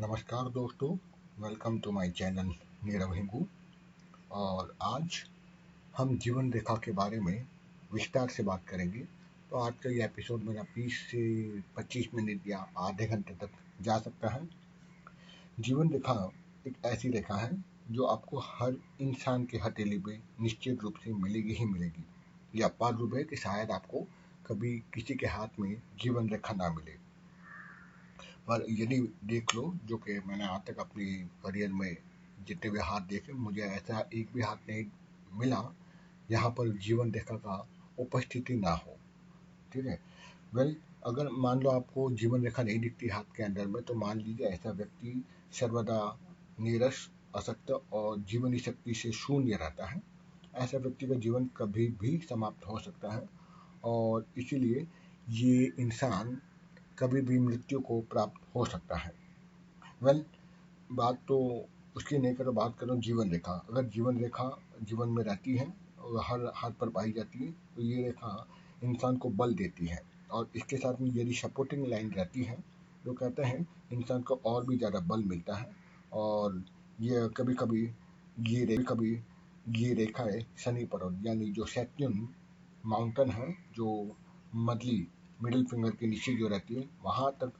नमस्कार दोस्तों, welcome to my channel Nirav Hingu. और आज हम जीवन रेखा के बारे में विस्तार से बात करेंगे। तो आज का ये एपिसोड मेरा 20 से 25 मिनट या आधे घंटे तक जा सकता है। जीवन रेखा एक ऐसी रेखा है जो आपको हर इंसान के हथेली पे निश्चित रूप से मिलेगी ही मिलेगी। यह अपार रूप है कि शायद आपको कभी किसी के हाथ में जीवन रेखा ना मिले, पर यदि देख लो, जो कि मैंने आज तक अपनी करियर में जितने भी हाथ देखे, मुझे ऐसा एक भी हाथ नहीं मिला यहाँ पर जीवन रेखा का उपस्थिति ना हो। ठीक है। वेल, अगर मान लो आपको जीवन रेखा नहीं दिखती हाथ के अंदर में, तो मान लीजिए ऐसा व्यक्ति सर्वदा नीरस, अशक्त और जीवनी शक्ति से शून्य रहता है। ऐसा व्यक्ति का जीवन कभी भी समाप्त हो सकता है और इसीलिए ये इंसान कभी भी मृत्यु को प्राप्त हो सकता है। वेल, बात तो उसकी नहीं करो, बात करो जीवन रेखा। अगर जीवन रेखा जीवन में रहती है और हर हाथ पर पाई जाती है, तो ये रेखा इंसान को बल देती है। और इसके साथ में यदि सपोर्टिंग लाइन रहती है तो कहते हैं इंसान को और भी ज़्यादा बल मिलता है। और ये कभी ये रेखाएं शनि पर्वत यानी जो सैटर्न माउंटेन है, जो मदली मिडिल फिंगर के नीचे जो रहती है वहाँ तक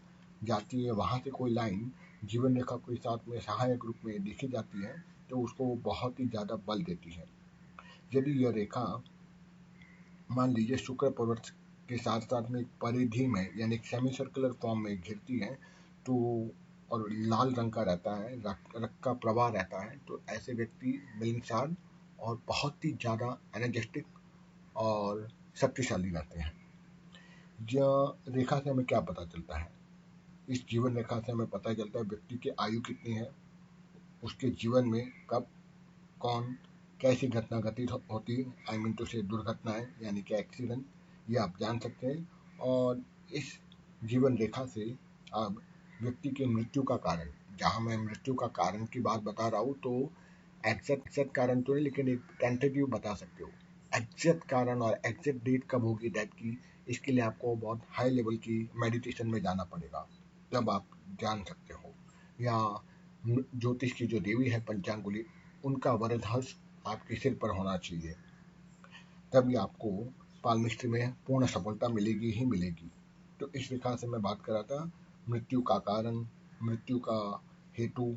जाती है। वहाँ से कोई लाइन जीवन रेखा के साथ में सहायक रूप में देखी जाती है तो उसको बहुत ही ज़्यादा बल देती है। यदि यह रेखा मान लीजिए शुक्र पर्वत के साथ साथ में एक परिधि में यानी सेमी सर्कुलर फॉर्म में घिरती है, तो और लाल रंग का रहता है, रक्त का प्रवाह रहता है, तो ऐसे व्यक्ति मिलनसार और बहुत ही ज़्यादा एनर्जेटिक और शक्तिशाली रहते हैं। यह रेखा से हमें क्या पता चलता है? इस जीवन रेखा से हमें पता चलता है व्यक्ति की आयु कितनी है, उसके जीवन में कब कौन कैसी घटना घटित होती है, आई मीन टू से दुर्घटनाएं यानी कि एक्सीडेंट, ये आप जान सकते हैं। और इस जीवन रेखा से आप व्यक्ति की मृत्यु का कारण, जहाँ मैं मृत्यु का कारण की बात बता रहा हूँ तो एग्जैक्ट कारण तो नहीं, लेकिन एक टेंटेटिव बता सकते हो। एग्जैक्ट कारण और एग्जैक्ट डेट कब होगी डेथ की, इसके लिए आपको बहुत हाई लेवल की मेडिटेशन में जाना पड़ेगा, तब आप जान सकते हो। या ज्योतिष की जो देवी है पंचांगुली, उनका वरद हर्ष आपके सिर पर होना चाहिए, तभी आपको पालमिस्ट्री में पूर्ण सफलता मिलेगी ही मिलेगी। तो इस रेखा से मैं बात कर रहा था मृत्यु का कारण, मृत्यु का हेतु,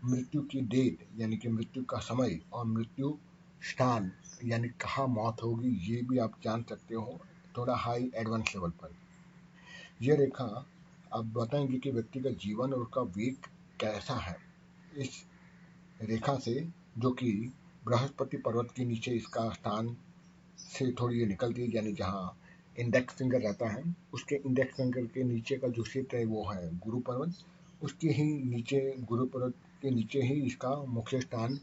मृत्यु की डेट यानी कि मृत्यु का समय और मृत्यु स्थान यानी कहाँ मौत होगी, ये भी आप जान सकते हो थोड़ा हाई एडवांस लेवल पर। यह रेखा आप बताएंगे कि व्यक्ति का जीवन और उसका वेग कैसा है। इस रेखा से, जो कि बृहस्पति पर्वत के नीचे इसका स्थान से थोड़ी ये निकलती है, यानी जहाँ इंडेक्स फिंगर रहता है, उसके इंडेक्स फिंगर के नीचे का जो क्षेत्र है वो है गुरु पर्वत। उसके ही नीचे, गुरु पर्वत के नीचे ही इसका मुख्य स्थान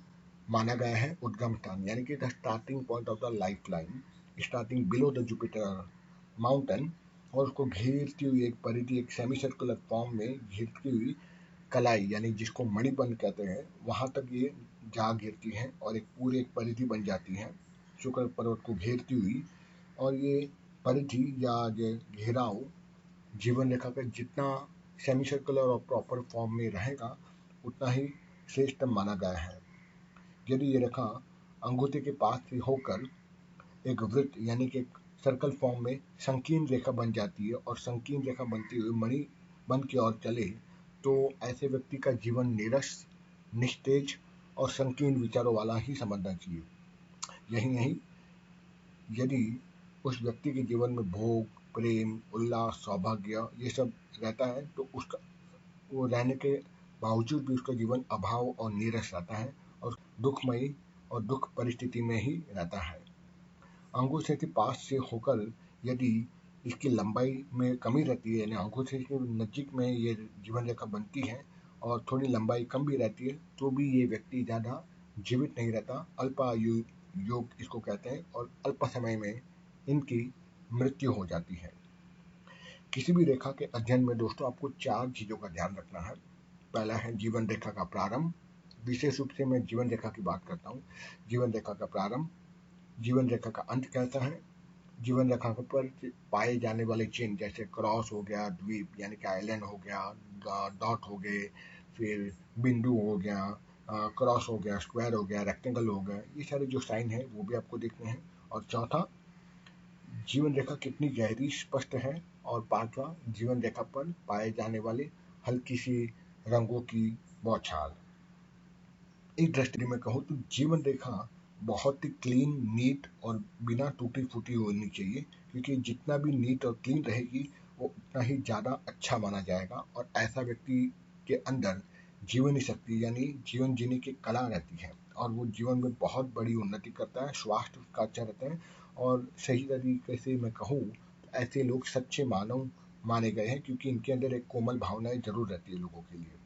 माना गया है, उद्गम स्थान, यानी कि the starting point of the life line, starting below the Jupiter mountain. और उसको घेरती हुई एक परिधि, एक सेमी सर्कुलर फॉर्म में घेरती हुई कलाई यानी जिसको मणिबंध कहते हैं, वहां तक ये जा गिरती है और एक पूरी एक परिधि बन जाती है शुक्र पर्वत को घेरती हुई। और ये परिधि या ये घेराव जीवन रेखा का जितना सेमी सर्कुलर और प्रॉपर फॉर्म में रहेगा उतना ही श्रेष्ठ माना गया है। यदि ये रेखा अंगूठे के पास से होकर एक वृत्त यानी कि एक सर्कल फॉर्म में संकीर्ण रेखा बन जाती है और संकीर्ण रेखा बनती हुई मणि बन की ओर चले, तो ऐसे व्यक्ति का जीवन नीरस, निस्तेज और संकीर्ण विचारों वाला ही समझना चाहिए। यही नहीं, यदि उस व्यक्ति के जीवन में भोग, प्रेम, उल्लास, सौभाग्य ये सब रहता है, तो उसका वो रहने के बावजूद भी उसका जीवन अभाव और नीरस रहता है और दुखमयी और दुख परिस्थिति में ही रहता है। अंगूठे के पास से होकर यदि इसकी लंबाई में कमी रहती है, यानी अंगूठे के नज़दीक में ये जीवन रेखा बनती है और थोड़ी लंबाई कम भी रहती है, तो भी ये व्यक्ति ज़्यादा जीवित नहीं रहता, अल्पायु योग इसको कहते हैं, और अल्प समय में इनकी मृत्यु हो जाती है। किसी भी रेखा के अध्ययन में दोस्तों आपको 4 चीज़ों का ध्यान रखना है। पहला है जीवन रेखा का प्रारंभ, विशेष रूप से मैं जीवन रेखा की बात करता हूँ। जीवन रेखा का प्रारंभ, जीवन रेखा का अंत कैसा है, जीवन रेखा पर पाए जाने वाले चिन्ह जैसे क्रॉस हो गया, द्वीप यानी कि आइलैंड हो गया, डॉट हो गए, फिर बिंदु हो गया, क्रॉस हो गया, स्क्वायर हो गया, रेक्टेंगल हो गया, ये सारे जो साइन है वो भी आपको देखने हैं। और चौथा, जीवन रेखा कितनी गहरी स्पष्ट है। और पांचवा, जीवन रेखा पर पाए जाने वाले हल्की सी रंगों की बौछार। एक दृष्टि में कहूँ तो जीवन रेखा बहुत ही क्लीन, नीट और बिना टूटी फूटी होनी चाहिए, क्योंकि जितना भी नीट और क्लीन रहेगी वो उतना ही ज़्यादा अच्छा माना जाएगा। और ऐसा व्यक्ति के अंदर जीवनी शक्ति यानी जीवन जीने की कला रहती है, और वो जीवन में बहुत बड़ी उन्नति करता है, स्वास्थ्य उसका अच्छा रहता है। और सही तरीके से मैं कहूँ तो ऐसे लोग सच्चे मानव माने गए हैं, क्योंकि इनके अंदर एक कोमल भावनाएं जरूर रहती है लोगों के लिए।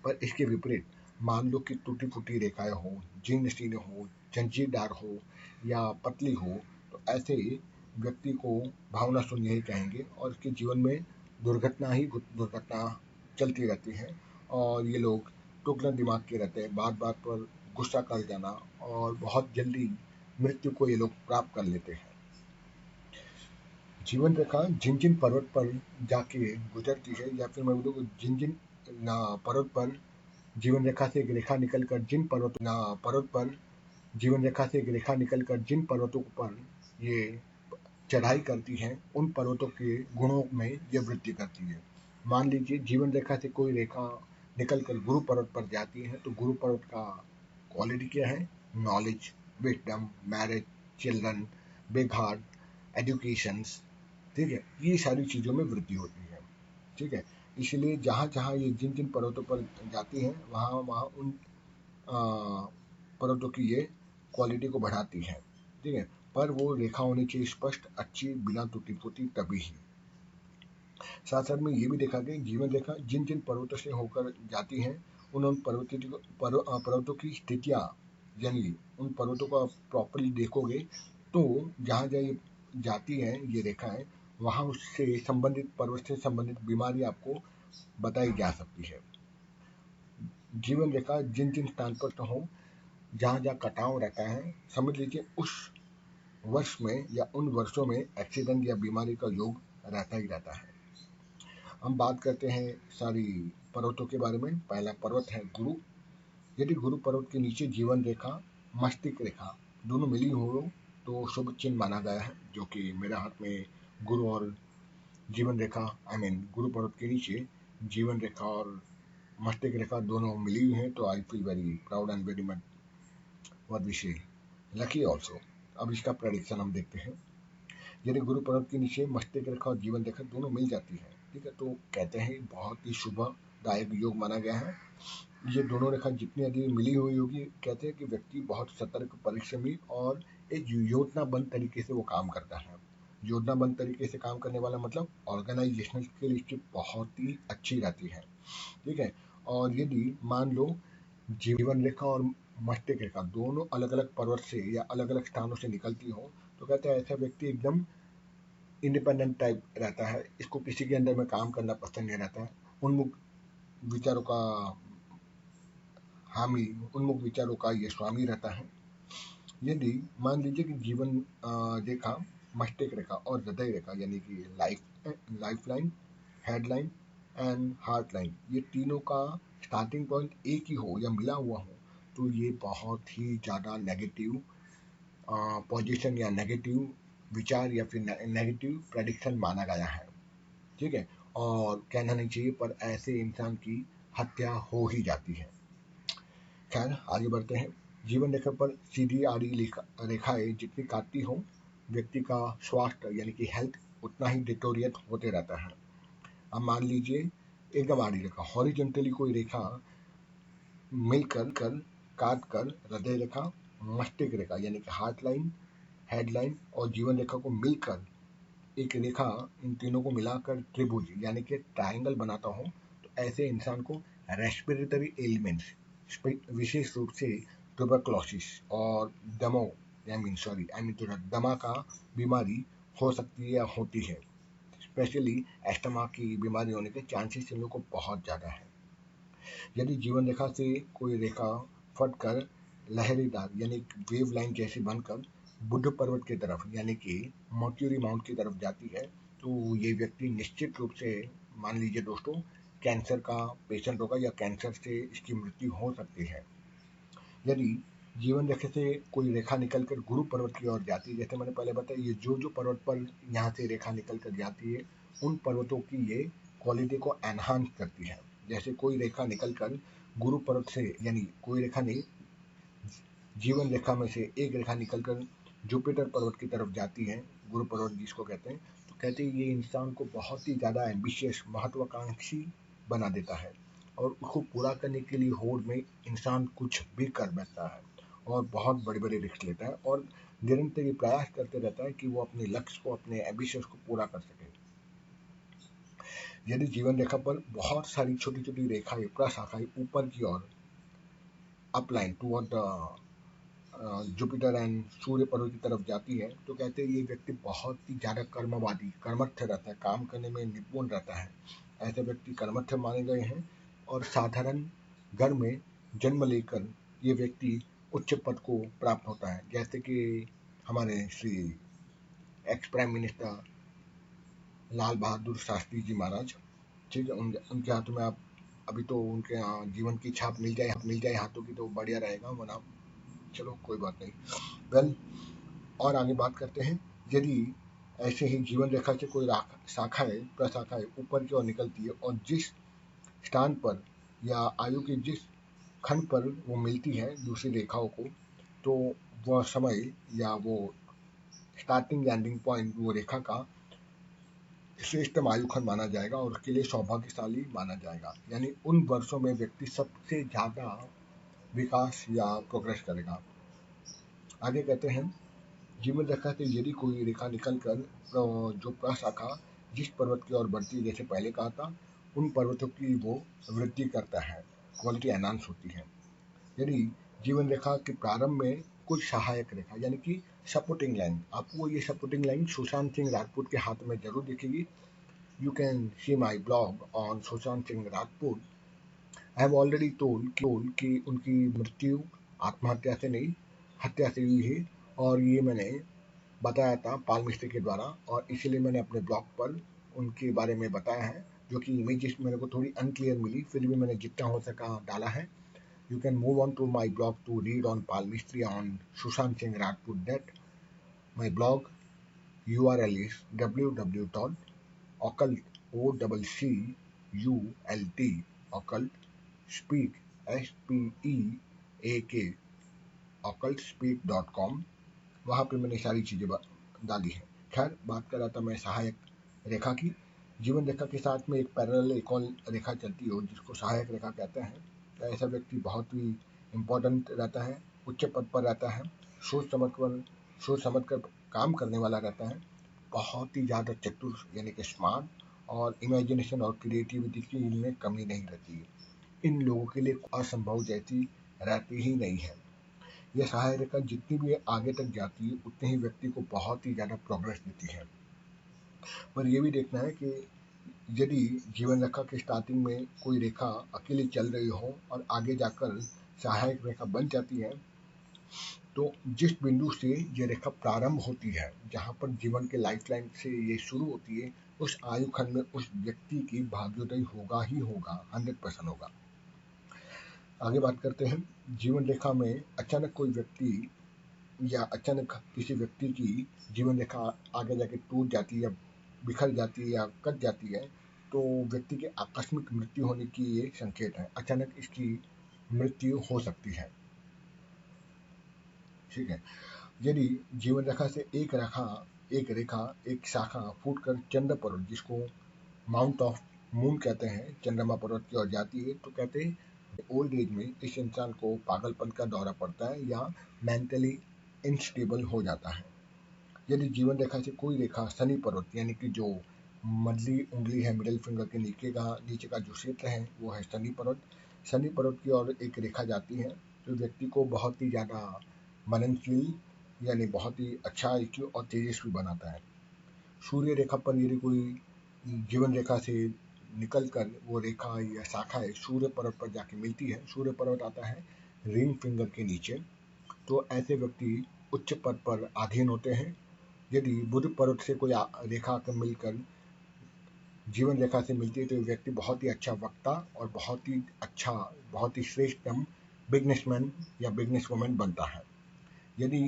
पर इसके विपरीत मान लो कि टूटी फूटी रेखाएं हो, जीर्ण शीर्ण हो, जंजीरदार हो या पतली हो, तो ऐसे व्यक्ति को भावना शून्य ही कहेंगे, और उसके जीवन में दुर्घटना ही दुर्घटना चलती रहती है। और ये लोग टुकड़े दिमाग के रहते हैं, बात बात पर गुस्सा कर जाना, और बहुत जल्दी मृत्यु को ये लोग प्राप्त कर लेते हैं। जीवन रेखा जिन जिन पर्वत पर जाके गुजरती है, या फिर मैं बोलूँ जिन जिन पर्वत पर जीवन रेखा से एक रेखा निकलकर पर्वत पर जीवन रेखा से एक रेखा निकलकर जिन पर्वतों पर ये चढ़ाई करती है, उन पर्वतों के गुणों में ये वृद्धि करती है। मान लीजिए जीवन रेखा से कोई रेखा निकलकर गुरु पर्वत पर जाती है, तो गुरु पर्वत का क्वालिटी क्या है? Knowledge, wisdom, marriage, children, big heart, education. ठीक है, ये सारी चीज़ों में वृद्धि होती है। ठीक है, इसलिए जहाँ जहाँ ये जिन जिन पर्वतों पर जाती हैं, वहाँ वहाँ उन पर्वतों की ये क्वालिटी को बढ़ाती है। ठीक है, पर वो रेखा होनी चाहिए स्पष्ट, अच्छी, बिना टूटी फूटी, तभी ही। साथ साथ में ये भी देखा गया जीवन रेखा जिन जिन पर्वतों से होकर जाती हैं, उन पर्वतों की स्थितियाँ, यानी उन पर्वतों को आप प्रॉपरली देखोगे तो जहाँ जहाँ जाती हैं ये रेखाएं, वहाँ उससे संबंधित, पर्वत से संबंधित बीमारी आपको बताई जा सकती है। जीवन रेखा जिन जिन स्थान पर हो, जहाँ जहाँ कटाव रहता है, समझ लीजिए उस वर्ष में या उन वर्षों में एक्सीडेंट या बीमारी का योग रहता ही रहता है। हम बात करते हैं सारी पर्वतों के बारे में। पहला पर्वत है गुरु। यदि गुरु पर्वत के नीचे जीवन रेखा, मस्तिष्क रेखा दोनों मिली हो तो शुभ चिन्ह माना गया है, जो कि मेरे हाथ में गुरु और जीवन रेखा, गुरु पर्वत के नीचे जीवन रेखा और मस्तिष्क रेखा दोनों मिली हुई हैं, तो I feel very proud and very much what we say lucky also. अब इसका प्रेडिक्शन हम देखते हैं। यदि गुरु पर्वत के नीचे मस्तिष्क रेखा और जीवन रेखा दोनों मिल जाती है, ठीक है, तो कहते हैं बहुत ही शुभदायक योग माना गया है। ये दोनों रेखा जितनी अधिक मिली हुई होगी, कहते हैं कि व्यक्ति बहुत सतर्क, परिश्रमी और एक योजनाबद्ध तरीके से वो काम करता है। योजनाबद्ध तरीके से काम करने वाला मतलब ऑर्गेनाइजेशनल स्किल इसकी बहुत ही अच्छी रहती है। ठीक है, और यदि मान लो जीवन रेखा और मस्तिष्क रेखा दोनों अलग अलग पर्वत से या अलग अलग स्थानों से निकलती हो, तो कहते हैं ऐसा व्यक्ति एकदम इंडिपेंडेंट टाइप रहता है, इसको किसी के अंदर में काम करना पसंद नहीं रहता है, उन्मुख विचारों का हामी, उन्मुख विचारों का ये स्वामी रहता है। यदि मान लीजिए कि जीवन रेखा, मस्तिष्क रेखा और हृदय रेखा यानी कि life line, headline and heart line, ये तीनों का स्टार्टिंग पॉइंट एक ही हो या मिला हुआ हो, तो ये बहुत ही ज़्यादा नेगेटिव पोजीशन या नेगेटिव विचार या फिर नेगेटिव प्रेडिक्शन माना गया है। ठीक है, और कहना नहीं चाहिए, पर ऐसे इंसान की हत्या हो ही जाती है। खैर, आगे बढ़ते हैं। जीवन रेखा पर सीधी आड़ी रेखाएं जितनी काटती हो, व्यक्ति का स्वास्थ्य यानी कि हेल्थ उतना ही डिटोरिएट होते रहता है। अब मान लीजिए एकदम आड़ी रेखा, हॉरिजॉन्टली कोई रेखा मिलकर काट कर हृदय रेखा, मस्तिष्क रेखा यानी कि हार्ट लाइन, हेडलाइन और जीवन रेखा को मिलकर एक रेखा, इन तीनों को मिलाकर त्रिभुज यानी कि ट्रायंगल बनाता हो, तो ऐसे इंसान को रेस्पिरेटरी एलिमेंट्स, विशेष रूप से ट्यूबरक्लोसिस और दमा का बीमारी हो सकती है या होती है। स्पेशली एस्थमा की बीमारी होने के चांसेस इन लोगों को बहुत ज़्यादा है। यदि जीवन रेखा से कोई रेखा फटकर लहरीदार यानी वेव लाइन जैसी बनकर बुद्ध पर्वत की तरफ यानी कि मर्क्यूरी माउंट की तरफ जाती है, तो ये व्यक्ति निश्चित रूप से, मान लीजिए दोस्तों, कैंसर का पेशेंट होगा या कैंसर से इसकी मृत्यु हो सकती है। यदि जीवन रेखा से कोई रेखा निकलकर गुरु पर्वत की ओर जाती है, जैसे मैंने पहले बताया, ये जो पर्वत पर यहाँ से रेखा निकल कर जाती है उन पर्वतों की ये क्वालिटी को एनहांस करती है। जैसे कोई रेखा निकलकर गुरु पर्वत से, यानी कोई रेखा नहीं, जीवन रेखा में से एक रेखा निकलकर जुपिटर पर्वत की तरफ जाती है, गुरु पर्वत जिसको कहते हैं, तो कहते हैं ये इंसान को बहुत ही ज़्यादा एम्बिशियस, महत्वाकांक्षी बना देता है और उसको पूरा करने के लिए होड़ में इंसान कुछ भी कर बैठता है और बहुत बड़े बड़े रिस्क लेता है और निरंतर ये प्रयास करते रहता है कि वो अपने लक्ष्य को, अपने एम्बिशंस को पूरा कर सके। यदि जीवन रेखा पर बहुत सारी छोटी छोटी रेखाएं, प्रशाखाएं ऊपर की ओर अपलाइन टुवर्ड जुपिटर एंड सूर्य पर्वत की तरफ जाती है, तो कहते हैं ये व्यक्ति बहुत ही ज़्यादा कर्मवादी, कर्मठ रहता है, काम करने में निपुण रहता है। ऐसे व्यक्ति कर्मठ माने गए हैं और साधारण घर में जन्म लेकर ये व्यक्ति उच्च पद को प्राप्त होता है। जैसे कि हमारे Shri ex prime minister Lal Bahadur Shastri ji महाराज, ठीक है, उनके हाथों में आप अभी तो उनके जीवन की छाप मिल जाए हाथों की तो बढ़िया रहेगा, वरना चलो कोई बात नहीं। वेल, और आगे बात करते हैं। यदि ऐसे ही जीवन रेखा से कोई शाखाएं, प्रशाखाएं ऊपर की ओर निकलती है और जिस स्थान पर या आयु के जिस खंड पर वो मिलती है दूसरी रेखाओं को, तो वह समय या वो स्टार्टिंग एंडिंग पॉइंट वो रेखा का श्रेष्ठतम आयु खंड माना जाएगा और उसके लिए सौभाग्यशाली माना जाएगा। यानी उन वर्षों में व्यक्ति सबसे ज्यादा विकास या प्रोग्रेस करेगा। आगे कहते हैं, जीवन रेखा से यदि कोई रेखा निकलकर जो प्रशाखा जिस पर्वत की ओर बढ़ती है, जैसे पहले कहा था, उन पर्वतों की वो वृद्धि करता है, क्वालिटी एनहांस होती है। यदि जीवन रेखा के प्रारंभ में कुछ सहायक रेखा यानी कि सपोर्टिंग लाइन, आपको ये सपोर्टिंग लाइन सुशांत सिंह राजपूत के हाथ में जरूर दिखेगी। You can see my blog on Sushant Singh Rajput. I have already told कि उनकी मृत्यु आत्महत्या से नहीं, हत्या से हुई है और ये मैंने बताया था पाल मिस्त्री के द्वारा और इसीलिए मैंने अपने ब्लॉग पर उनके बारे में बताया है, जो कि इमेजेस मेरे को थोड़ी अनक्लियर मिली, फिर भी मैंने जितना हो सका डाला है। You can move on to my blog to read on Pal Mistry on Sushant Singh Rajput death. My blog URL is www.occult occult speak SPEAK occultspeak.com। वहाँ पे मैंने सारी चीज़ें डाली हैं। खैर, बात कर रहा था मैं सहायक रेखा की। जीवन रेखा के साथ में एक पैरेलल एक और रेखा चलती हो जिसको सहायक रेखा कहते हैं। तो ऐसा व्यक्ति बहुत ही इम्पोर्टेंट रहता है, उच्च पद पर रहता है, सोच समझ कर काम करने वाला रहता है, बहुत ही ज़्यादा चतुर यानी कि स्मार्ट, और इमेजिनेशन और क्रिएटिविटी की इनमें कमी नहीं रहती है। इन लोगों के लिए असंभव जैसी रहती ही नहीं है। यह सहायक रेखा जितनी भी आगे तक जाती है उतने ही व्यक्ति को बहुत ही ज़्यादा प्रोग्रेस देती है। पर यह भी देखना है कि यदि जीवन रेखा के स्टार्टिंग में कोई रेखा अकेले चल रही हो और आगे जाकर सहायक रेखा बन जाती है, तो जिस बिंदु से ये रेखा प्रारंभ होती है, जहाँ पर जीवन के लाइफ लाइन से ये शुरू होती है, उस आयु खंड में उस व्यक्ति की भाग्योदय होगा ही होगा, 100% होगा। आगे बात करते हैं, जीवन रेखा में अचानक कोई व्यक्ति या अचानक किसी व्यक्ति की जीवन रेखा आगे जाके टूट जाती है या बिखर जाती है या कट जाती है, तो व्यक्ति के आकस्मिक मृत्यु होने की ये संकेत है। अचानक इसकी मृत्यु हो सकती है, ठीक है। यदि जीवन रेखा से एक शाखा फूटकर चंद्र पर्वत, जिसको माउंट ऑफ मून कहते हैं, चंद्रमा पर्वत की ओर जाती है, तो कहते हैं ओल्ड एज में इस इंसान को पागलपन का दौरा पड़ता है या मेंटली इनस्टेबल हो जाता है। यदि जीवन रेखा से कोई रेखा शनि पर्वत यानी कि जो मधली उंगली है, मिडिल फिंगर के नीचे का जो क्षेत्र है वो है शनि पर्वत की ओर एक रेखा जाती है, जो व्यक्ति को बहुत ही ज़्यादा मननशील यानी बहुत ही अच्छा IQ और तेजस्वी बनाता है। सूर्य रेखा पर यदि कोई जीवन रेखा से निकल कर वो रेखा या शाखा सूर्य पर्वत पर जाके मिलती है, सूर्य पर्वत आता है रिंग फिंगर के नीचे, तो ऐसे व्यक्ति उच्च पद पर आधीन होते हैं। यदि बुध पर्वत से कोई रेखा मिलकर जीवन रेखा से मिलती है तो ये व्यक्ति बहुत ही अच्छा वक्ता और बहुत ही श्रेष्ठतम बिजनेसमैन या बिजनेस वुमन बनता है। यदि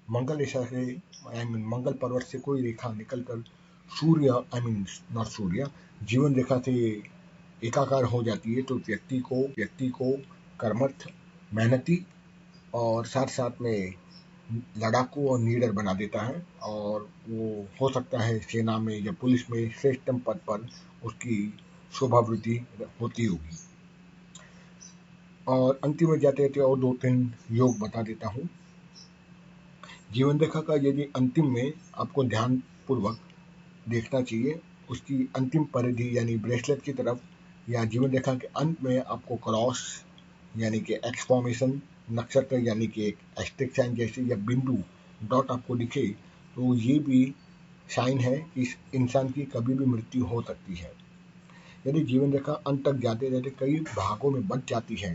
मंगल रेखा से मंगल पर्वत से कोई रेखा निकलकर सूर्य नॉट सूर्य जीवन रेखा से एकाकार हो जाती है तो व्यक्ति को कर्मठ, मेहनती और साथ साथ में लड़ाकू और लीडर बना देता है, और वो हो सकता है सेना में या पुलिस में श्रेष्ठतम पद पर उसकी शोभा वृद्धि होती होगी। और अंतिम में जाते जाते और 2-3 योग बता देता हूँ। जीवन रेखा का यदि अंतिम में आपको ध्यान पूर्वक देखना चाहिए, उसकी अंतिम परिधि यानी ब्रेसलेट की तरफ या जीवन रेखा के अंत में आपको क्रॉस यानी कि एक्स फॉर्मेशन, नक्षत्र यानी कि एक एस्टेरिक साइन जैसे या बिंदु डॉट आपको दिखे तो ये भी साइन है कि इस इंसान की कभी भी मृत्यु हो सकती है। यदि जीवन रेखा अंत तक जाते जाते कई भागों में बच जाती है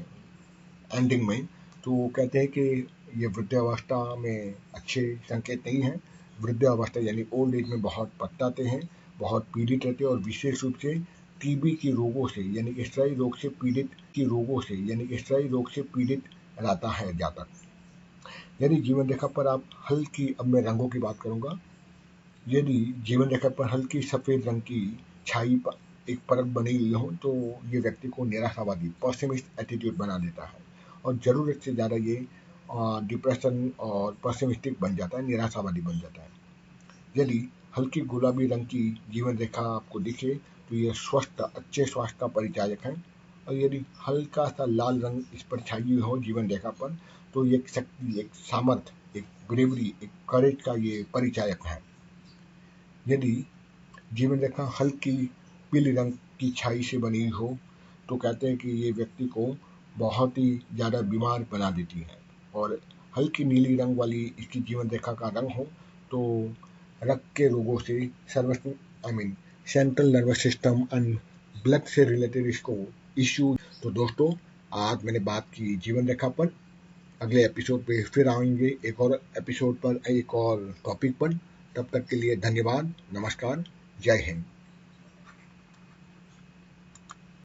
एंडिंग में, तो कहते हैं कि ये वृद्धावस्था में अच्छे संकेत नहीं है। वृद्धावस्था यानी ओल्ड एज में बहुत पछताते हैं, बहुत पीड़ित रहते हैं, और विशेष रूप से टीबी के रोगों से यानी कि क्षय रोग से पीड़ित रहता है जातक। यदि जीवन रेखा पर आप हल्की, अब मैं रंगों की बात करूंगा, यदि जीवन रेखा पर हल्की सफेद रंग की छाई एक परत बनी हुई हो तो ये व्यक्ति को निराशावादी, पेसिमिस्ट एटीट्यूड बना देता है, और जरूरत से ज्यादा ये डिप्रेशन और पेसिमिस्टिक बन जाता है, निराशावादी बन जाता है। यदि हल्की गुलाबी रंग की जीवन रेखा आपको दिखे तो ये अच्छे स्वास्थ्य का परिचायक है, और यदि हल्का सा लाल रंग इस पर छाई हुई हो जीवन रेखा पर तो ये एक शक्ति, एक सामर्थ, एक ब्रेवरी, एक करेज का ये परिचायक है। यदि जीवन रेखा हल्की पीले रंग की छाई से बनी हो तो कहते हैं कि ये व्यक्ति को बहुत ही ज़्यादा बीमार बना देती है, और हल्की नीली रंग वाली इसकी जीवन रेखा का रंग हो तो रक्त के रोगों से central nervous system and blood से रिलेटेड इसको इश्यू। तो दोस्तों, आज मैंने बात की जीवन रेखा पर। अगले एपिसोड पे फिर आएंगे एक और एपिसोड पर, एक और टॉपिक पर। तब तक के लिए धन्यवाद, नमस्कार, जय हिंद।